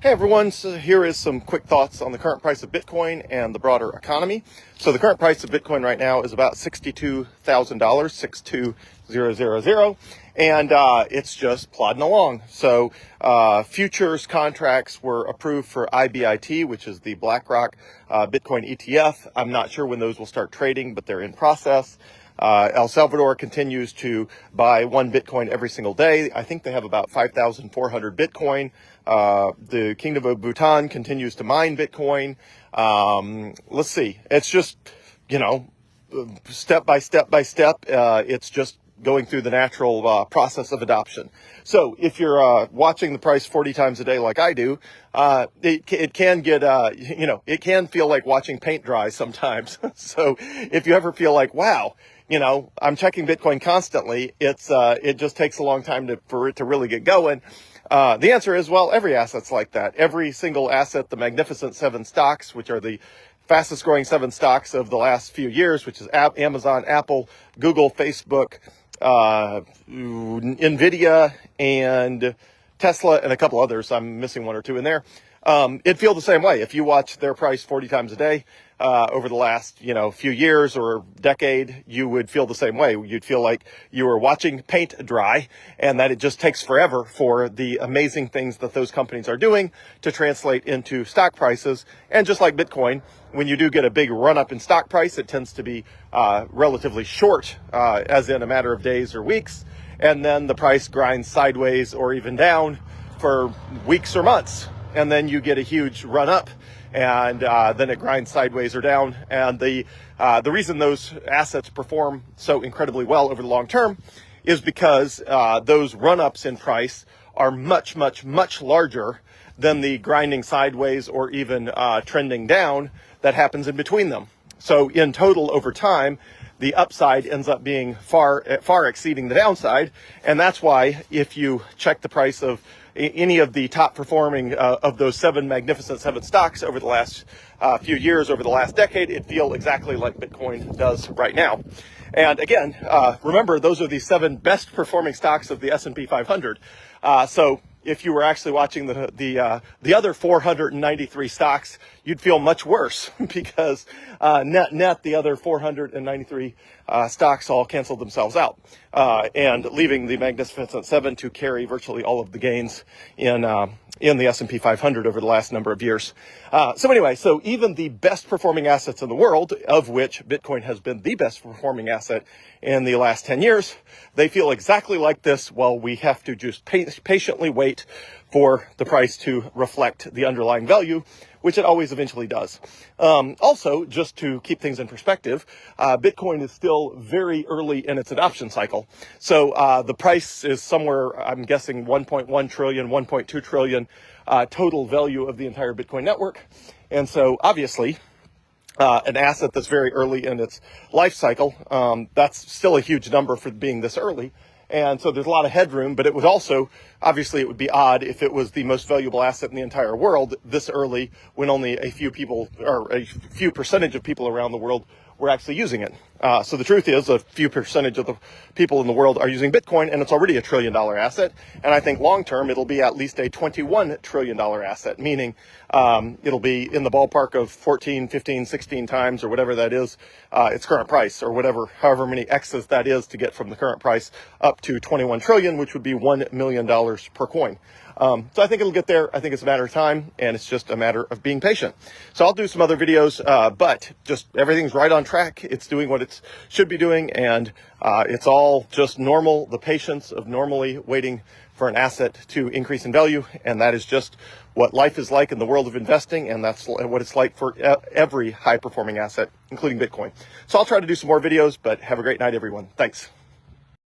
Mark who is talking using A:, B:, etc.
A: Hey everyone, so here is some quick thoughts on the current price of Bitcoin and the broader economy. So the current price of Bitcoin right now is about $62,000, 62000, and it's just plodding along. So futures contracts were approved for IBIT, which is the BlackRock Bitcoin ETF. I'm not sure when those will start trading, but they're in process. El Salvador continues to buy one Bitcoin every single day. I think they have about 5,400 Bitcoin. The Kingdom of Bhutan continues to mine Bitcoin. Let's see. It's just, step by step by step. It's just going through the natural process of adoption. So if you're watching the price 40 times a day like I do, it can get, it can feel like watching paint dry sometimes. So if you ever feel like, wow, I'm checking Bitcoin constantly, it just takes a long time for it to really get going. The answer is, well, every asset's like that. Every single asset, the Magnificent Seven stocks, which are the fastest growing 7 stocks of the last few years, which is Amazon, Apple, Google, Facebook, Nvidia, and Tesla, and a couple others. I'm missing 1 or 2 in there. It'd feel the same way. If you watch their price 40 times a day, over the last, few years or decade, you would feel the same way. You'd feel like you were watching paint dry and that it just takes forever for the amazing things that those companies are doing to translate into stock prices. And just like Bitcoin, when you do get a big run up in stock price, it tends to be, relatively short, as in a matter of days or weeks. And then the price grinds sideways or even down for weeks or months. And then you get a huge run up, and then it grinds sideways or down. And the reason those assets perform so incredibly well over the long term is because those run ups in price are much, much, much larger than the grinding sideways or even trending down that happens in between them. So in total, over time, the upside ends up being far exceeding the downside. And that's why if you check the price of any of the top performing of those 7 Magnificent 7 stocks over the last few years, over the last decade, it feels exactly like Bitcoin does right now. And again, remember, those are the 7 best performing stocks of the S&P 500. So if you were actually watching the other 493 stocks, you'd feel much worse because net the other 493 stocks all canceled themselves out, and leaving the Magnificent 7 to carry virtually all of the gains in the S&P 500 over the last number of years. So anyway, so even the best performing assets in the world, of which Bitcoin has been the best performing asset in the last 10 years, they feel exactly like this, while we have to just patiently wait for the price to reflect the underlying value, which it always eventually does. Also, just to keep things in perspective, Bitcoin is still very early in its adoption cycle. So the price is somewhere, I'm guessing, 1.1 trillion, 1.2 trillion total value of the entire Bitcoin network. And so obviously, an asset that's very early in its life cycle, that's still a huge number for being this early. And so there's a lot of headroom, but it would also, obviously it would be odd if it was the most valuable asset in the entire world this early, when only a few people, or a few percentage of people around the world, were actually using it. So the truth is, a few percentage of the people in the world are using Bitcoin, and it's already $1 trillion asset. And I think long term, it'll be at least a $21 trillion asset, meaning it'll be in the ballpark of 14, 15, 16 times, or whatever that is, its current price, or however many X's that is to get from the current price up to 21 trillion, which would be $1 million per coin. So I think it'll get there. I think it's a matter of time, and it's just a matter of being patient. So I'll do some other videos, but just everything's right on track. It's doing what it should be doing, and it's all just normal, the patience of normally waiting for an asset to increase in value. And that is just what life is like in the world of investing, and that's what it's like for every high performing asset, including Bitcoin. So I'll try to do some more videos, but have a great night, everyone. Thanks.